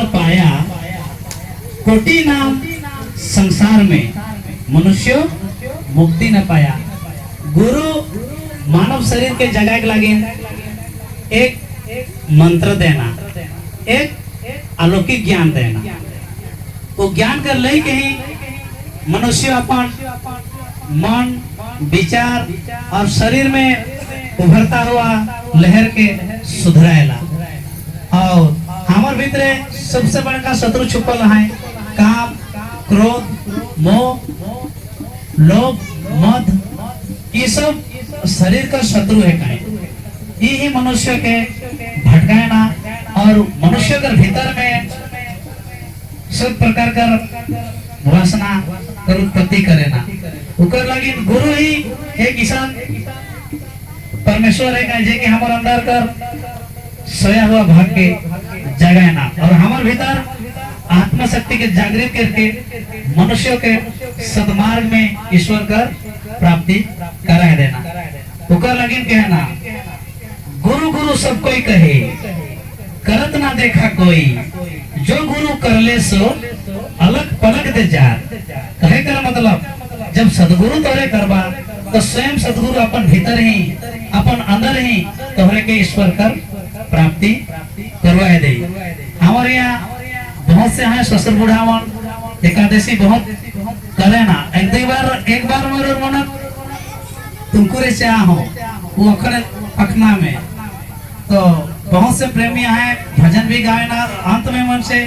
पाया कोटि नाम संसार में मनुष्य मुक्ति न पाया। गुरु मानव शरीर के जगह के लगे एक मंत्र देना, एक अलौकिक ज्ञान देना। वो ज्ञान कर ले के ही मनुष्य अपन मन विचार और शरीर में उभरता हुआ लहर के सुधराएला। और हमार भीतरे सबसे बड़का शत्रु छुपल है काम, क्रोध, मोह, लोभ, मद। ये सब शरीर का शत्रु है। कहीं ये ही मनुष्य के भटकाना और मनुष्य के भीतर में सब प्रकार का वासना कर उत्पत्ति करेना। उकर लगी गुरु ही एक किसान परमेश्वर है जे कि हमारे अंदर कर सोया हुआ भाग के जगाना और हमारे भीतर आत्मा शक्ति के जागृत करके मनुष्य के सदमार्ग में ईश्वर कर प्राप्ति करा देना। उकर लगी कहना गुरु गुरु सब कोई कहे करत ना देखा कोई, जो गुरु कर ले सो अलग पलक दे जा। कहे कर मतलब जब सदगुरु तोरे करबा तो स्वयं सदगुरु अपन भीतर ही अपन अंदर ही तोहरे के ईश्वर कर प्राप्ति करवाए दे। हमारे यहाँ बहुत से हैं ससुर बुढ़ावन एकादशी बहुत करे ना। एक बार मेरे मन तुमकुरे से हो वो अखड़े पखना में तो बहुत से प्रेमी हैं भजन भी गावे ना। अंत में मन से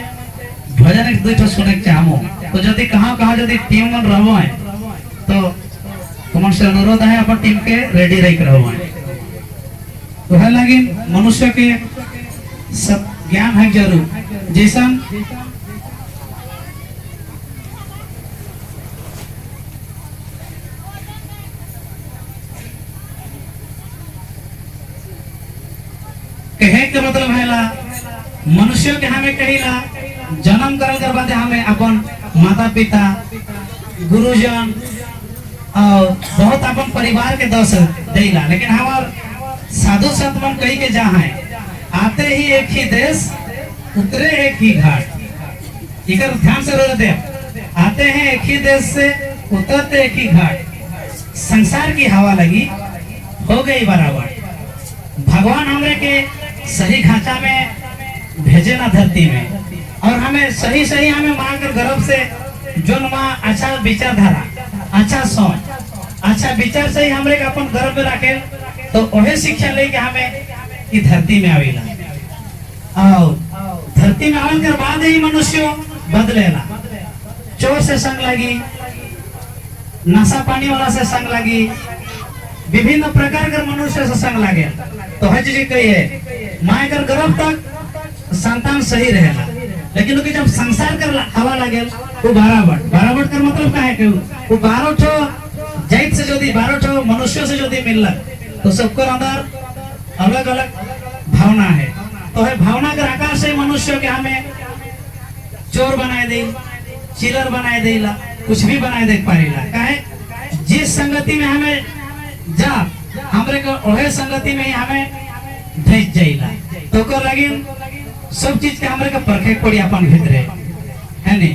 भजन एक दो सुने चाहो तो यदि कहाँ कहाँ यदि टीम में रहो है तो तुम से अनुरोध है अपन टीम के रेडी रह रहो है। तो है लगी मनुष्य के सब ज्ञान है जरूर जैसा कहे के मतलब है ला मनुष्य के हमें कहिला जन्म करल के बाद हमें अपन माता पिता गुरुजन और बहुत अपन परिवार के दोष देला। लेकिन हमार साधु संत मन कही के जहाँ है आते ही एक ही देश उतरे एक ही घाट। इकर ध्यान से रोक दे। आते हैं एक ही देश से उतरते एक ही घाट। संसार की हवा लगी हो गई बराबर। भगवान हमें के सही खांचा में भेजे ना धरती में और हमें सही सही हमें मां के गर्भ से जो माँ अच्छा विचारधारा अच्छा सोच अच्छा विचार सही हमरे के अपन गर्भ में रखे तो वही शिक्षा लेके हमें इस धरती में आवेला। और धरती में आने के बाद ही मनुष्य बदलेला। चोर से संग लगी, नशा पानी वाला से संग लगी, विभिन्न प्रकार के मनुष्य से संग लगे तो हज जी कही है माँ कर गर्भ तक संतान सही रहेला। लेकिन उनकी जब संसार कर हवा लगे वो 12 बट का मतलब क्या है कि वो 12 ठो जाइत से यदि 12 ठो मनुष्यों से यदि मिल तो सबको अंदर अलग अलग भावना है। तो है भावना के आकार से मनुष्य के हमें चोर बनाए दे, चिलर बनाए देला, कुछ भी बनाए दे पारेला। काहे जिस संगति में हमें जा हमरे को ओहे संगति में ही हमें भेज जाइला। तो को लगी सब चीज के हमरे के परखे पड़ी अपन भीतरे है नी।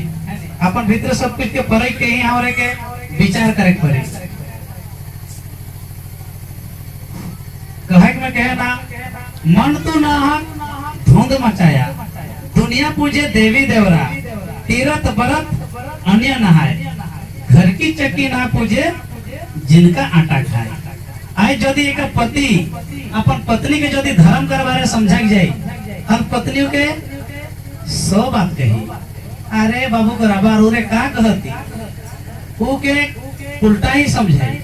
अपन भीतर सब कुछ के परख के ही हमरे के विचार करे पड़े। कहे में कहे ना मन तो ना धुंध मचाया दुनिया पूजे देवी देवरा तीरथ बरत अन्य नहाए घर की चक्की ना पूजे जिनका आटा खाए। आज यदि एक पति अपन पत्नी के यदि धर्म करवारे समझा जाए और पत्नियों के 100 बात कही अरे बाबू को रबा रे का कहती वो के उल्टा ही समझाई।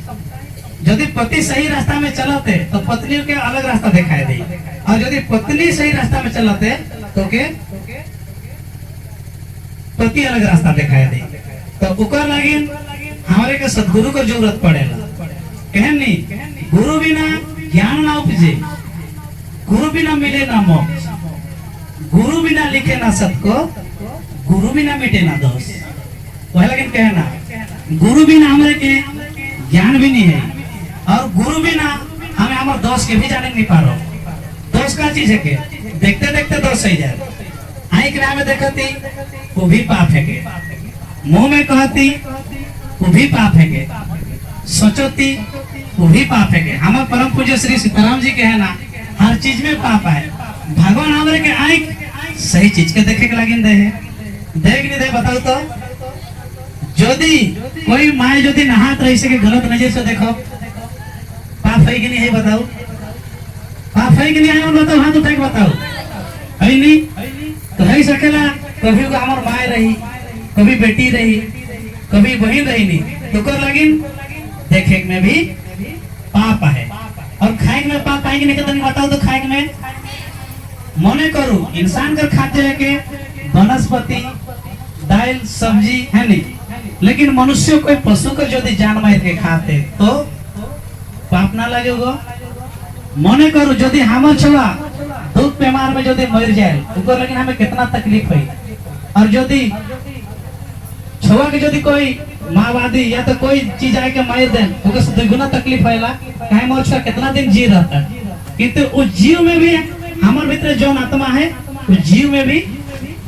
यदि पति सही रास्ता में चलाते तो पत्नियों के अलग रास्ता दिखाई दे और यदि पत्नी सही रास्ता में चलाते तो के पति अलग रास्ता दिखाई दे। तो उकर लगी हमारे के सदगुरु को जरूरत पड़ेगा। कहन नहीं गुरु बिना ज्ञान ना उपजे, गुरु बिना मिले ना मोक्ष, गुरु बिना लिखे ना सत्य, गुरु बिना मिटे ना दोष। वह लेकिन कहना गुरु बिना हमारे के ज्ञान भी नहीं है और गुरु बिना हमें हमारे दोष के भी जाने नहीं पा रहा। दोष का चीज है के देखते देखते दोष सही जाए। आँख में हमें देखती वो भी पाप है के, मुंह में कहती वो भी पाप है के, सोचती वो भी पाप है के। हमारे परम पूज्य श्री सीताराम जी के है ना, हर चीज में पाप है। भगवान हमारे के आँख सही चीज के देखे के लगिन दे है, देख नहीं दे बताओ तो। यदि कोई माए यदि नहात रही सके गलत नजर से देखो, पाप है कि नहीं है बताओ, पाप है कि नहीं है बताओ, हाथ उठा के बताओ, है नहीं तो है सकेला। कभी को हमार माए रही, कभी बेटी रही, कभी बहन रही नहीं तो कर लगिन देखे में भी पाप है। और खाए में पाप आएंगे नहीं तो नहीं बताओ तो खाए में मने करो इंसान कर खाते है के वनस्पति दाल सब्जी है नहीं, लेकिन मनुष्य कोई पशु को यदि जान मार के खाते तो पाप ना लगेगा। मने करो यदि हमार छुआ दुख बीमार में यदि मर जाए तो लेकिन हमें कितना तकलीफ है। और यदि छुआ के यदि कोई माओवादी या तो कोई चीज आके मार दे तो दुगुना तकलीफ है। कहे मोर छुआ कितना दिन जी रहता है, किंतु उस जीव में भी हमारे भीतर जो आत्मा है उस जीव में भी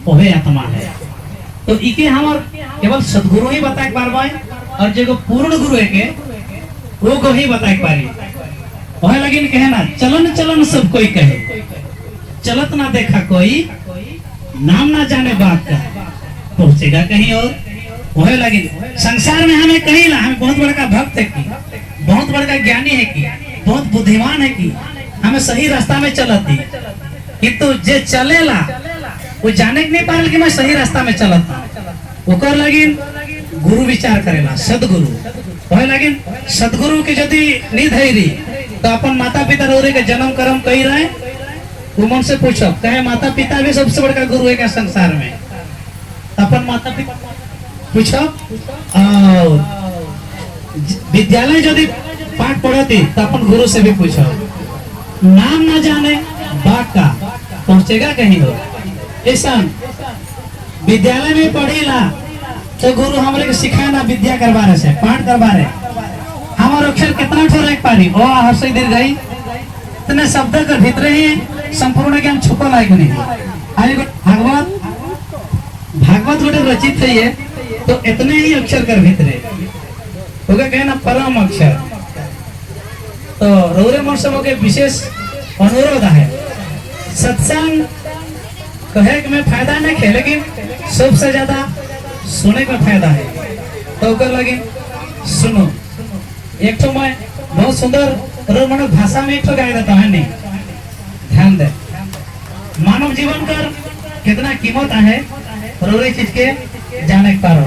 वही आत्मा है। तो इके हमार केवल सदगुरु ही बताए पारवाए, और जो पूर्ण गुरु है के वो को ही बताए पारी। वह लगिन कहे ना चलन चलन सब कोई कहे, चलत ना देखा कोई, नाम ना जाने बात का पहुंचेगा कहीं और। वह लगिन संसार में हमें कहीं ला हमें बहुत बड़ा भक्त है की, बहुत बड़ा ज्ञानी है की, बहुत बुद्धिमान है की, हमें सही रास्ता में चलती, किंतु जे चलेला वो जाने के नहीं पाल कि मैं सही रास्ता में चलता। ओकर लगिन गुरु विचार करेला सदगुरु। वह लगिन सदगुरु के यदि निधैरी तो अपन माता पिता रोरे के जन्म कर्म कही रहे वो मन से पूछो, कहे माता पिता भी सबसे बड़ा गुरु है क्या संसार में। अपन माता पिता पूछो, और विद्यालय यदि पाठ पढ़ती तो अपन गुरु से भी पूछो। नाम ना जाने बात का पहुंचेगा कहीं हो। ऐसा विद्यालय में पढ़ेला तो गुरु हमारे को सिखाए ना विद्या करवा रहे से पाठ करवा रहे। हमारे अक्षर कितना ठोर एक पारी ओ हर से दीर्घ गई इतने शब्द के भीतर ही संपूर्ण ज्ञान छुपा लायक नहीं। आज भागवत भागवत गोटे रचित है तो इतने ही अक्षर कर भीतरे होगा कहे ना परम अक्षर। तो रौरे मन सब के विशेष अनुरोध है, सत्संग कहे कि में फायदा नहीं है लेकिन सबसे ज्यादा सुने का फायदा है। तो कर लगे सुनो। एक तो मैं बहुत सुंदर रोमन भाषा में एक तो गाय देता है, नहीं ध्यान दे। मानव जीवन का कितना कीमत है रोरे चीज के जाने के पारो।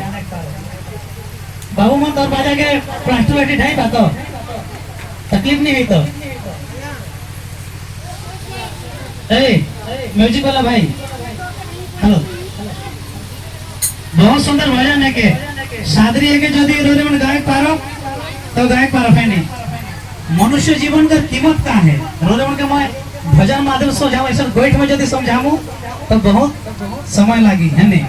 बाबू मन और बाजा के प्लास्टर बैठी ढाई बात तकलीफ नहीं हुई तो म्यूजिक वाला भाई हेलो, बहुत सुंदर भजन है के सादरी है के जो रोजे मन गायक पारो तो गायक पारो है नहीं। मनुष्य जीवन का कीमत का है रोजे मन के मैं भजन माध्यम समझाऊं, ऐसा गोइठ में यदि समझाऊं तो बहुत समय लगी है नहीं।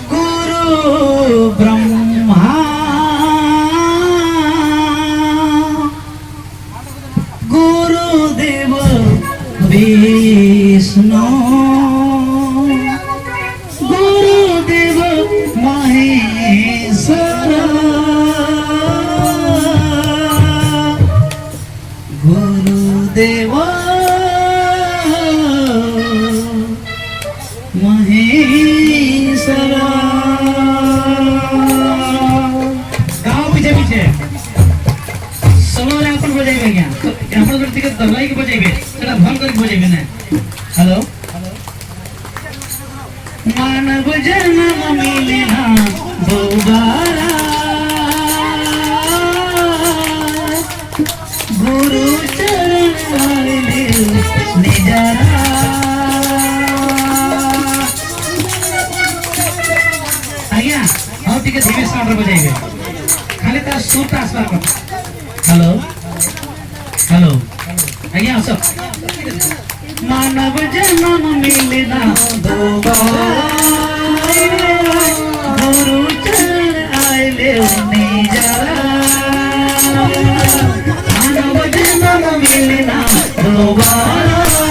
गुरु ब्रह्मा गुरुदेव विष्णु गुरुदेव महेश्वर गुरुदेव महेश्वर। गाँव पीछे पीछे सोलो अपन बजाइबे क्या अपन व्यक्ति के दबलाई के बजाइबे चला भन कर बजाइबे ना। हेलो मानव जन्म मिलना दोबारा गुरु चरण निजारा। आज्ञा और ठीक है धीमे साउंड बजाइबे खाली तार सुर ट्रांसफर कर। हेलो हेलो आज्ञा सब मानव जन्म मिलना दोबारा गुरु चरण आइले निजारा। मानव जन्म मिलना दोबारा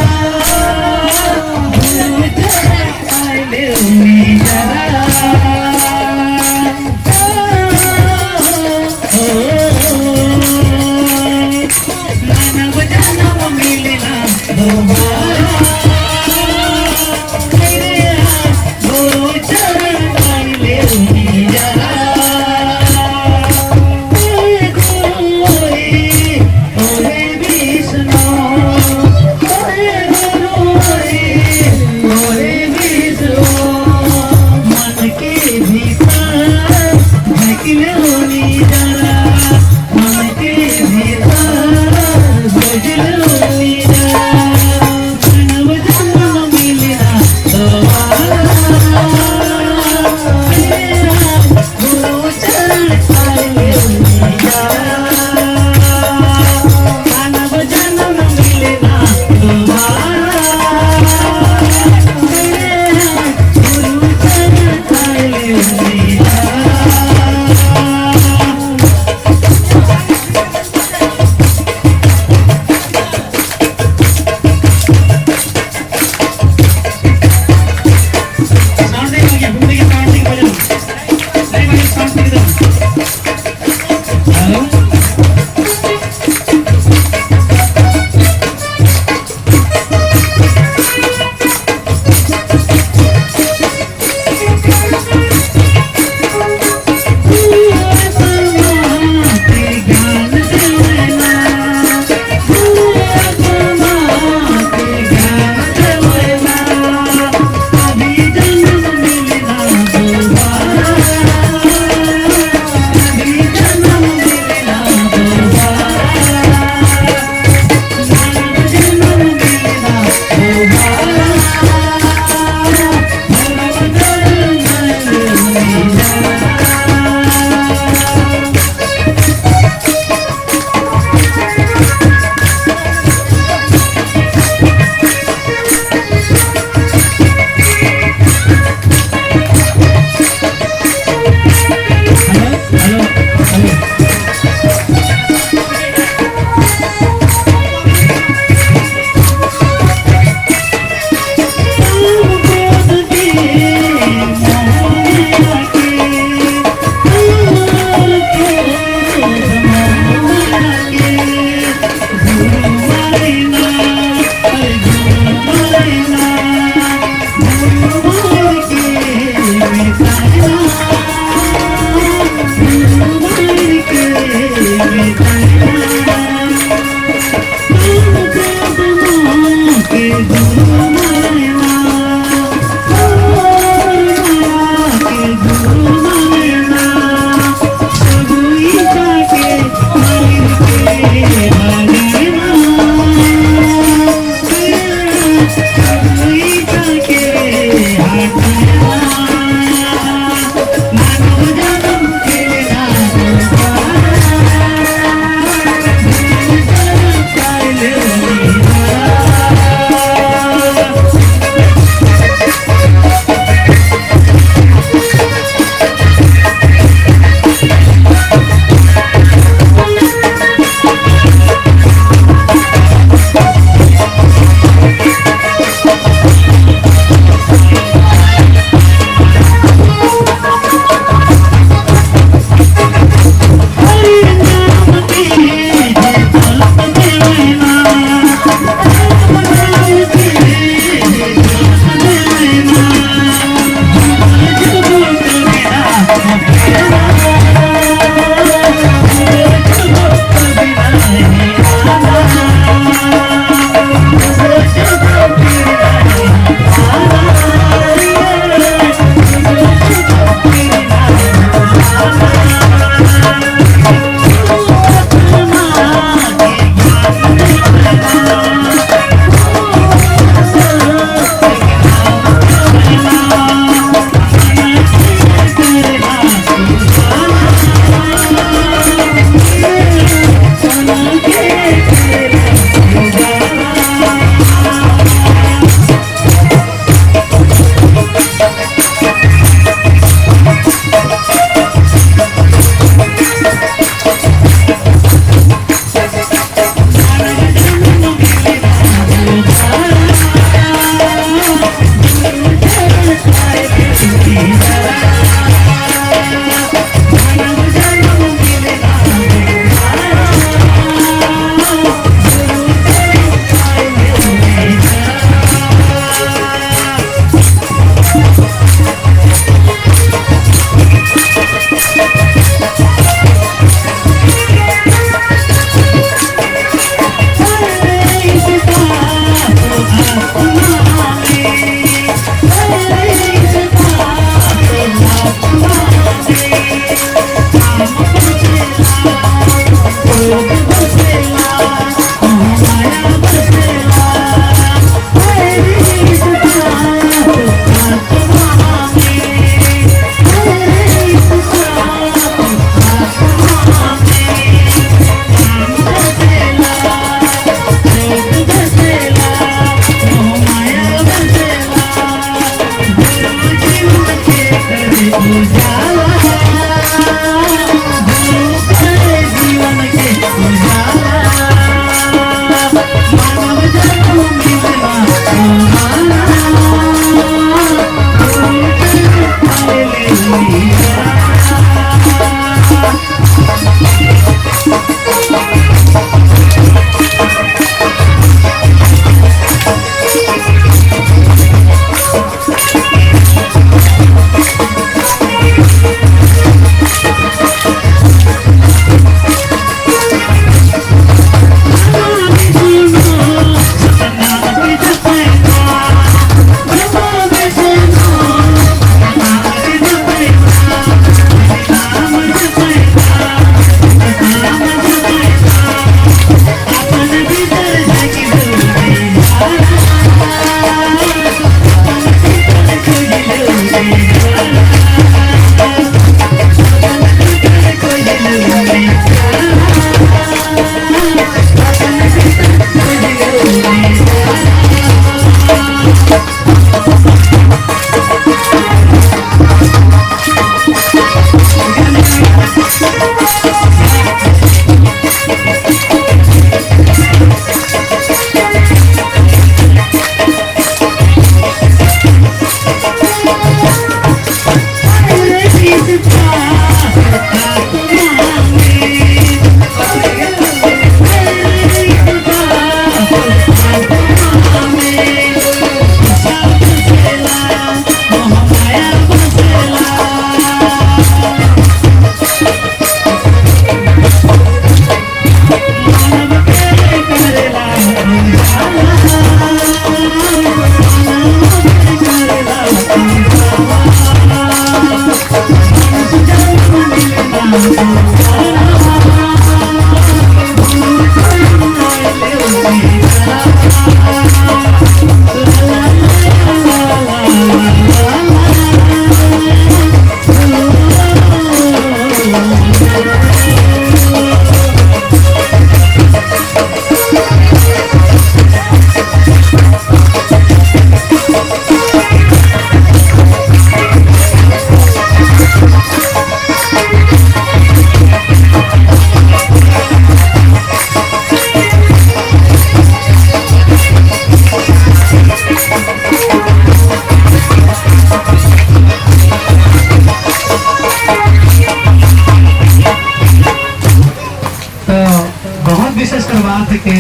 विशेष बात है कि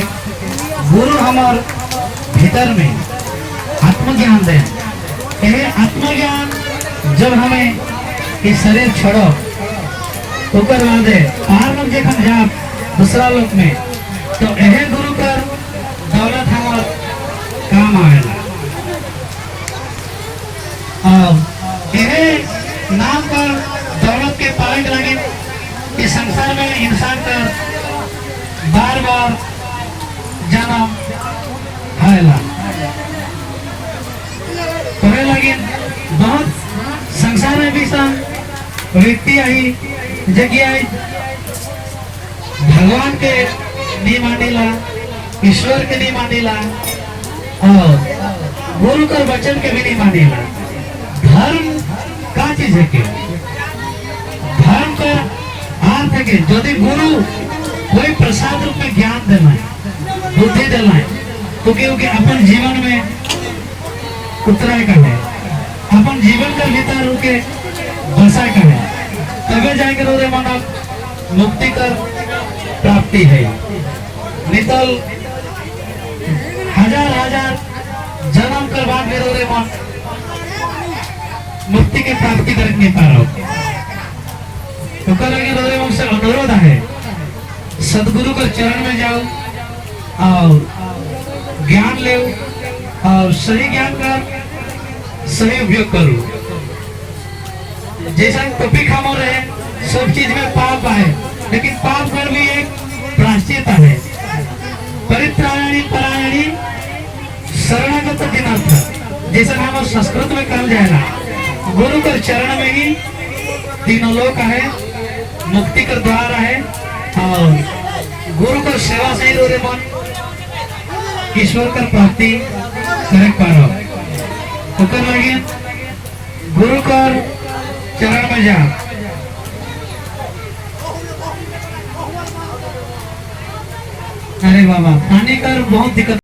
गुरु हमार भीतर में आत्मज्ञान दे। आत्मज्ञान जब हमें इस शरीर छोड़ो ओकर बादे पार लोग जखन जा दूसरा लोक में तो यह गुरु कर दौलत हमार काम आएगा। और यह नाम पर दौलत के पाए लगे इस संसार में इंसान का बार बार जन्म आएला करे लगे। बहुत संसार में भी व्यक्ति आई जगह आई भगवान के नहीं मानेला, ईश्वर के नहीं मानेला और गुरु का वचन के भी नहीं मानेला। धर्म का चीज है? धर्म का अर्थ है कि यदि गुरु कोई प्रसाद रूप में ज्ञान देना है, बुद्धि देना है, तो क्योंकि अपन जीवन में उतरा कर है, अपन जीवन का भीतर रुके बसा कर है, तबे जाएंगे रोरे मानव मुक्ति कर प्राप्ति है। नितल हजार हजार जन्म कर बाद में रोरे मन मुक्ति की प्राप्ति कर नहीं पा रहा हूँ। तो कल लगे रोरे मन से अनुरोध है सदगुरु के चरण में जाओ और ज्ञान ले और सही ज्ञान का सही उपयोग करो। जैसा टोपी खामो रहे सब चीज में पाप है, लेकिन पाप कर भी एक प्रायश्चित है। परित्राणी परायणी शरणागत दिनार्थ जैसा नाम संस्कृत में कहा जाएगा। गुरु के चरण में ही तीनों लोक है, मुक्ति का द्वार है और गुरु का सेवा से ही रोरे मन ईश्वर का प्राप्ति कर पारो। तो कर लगे गुरु का चरण में जा। अरे बाबा पानी का बहुत दिक्कत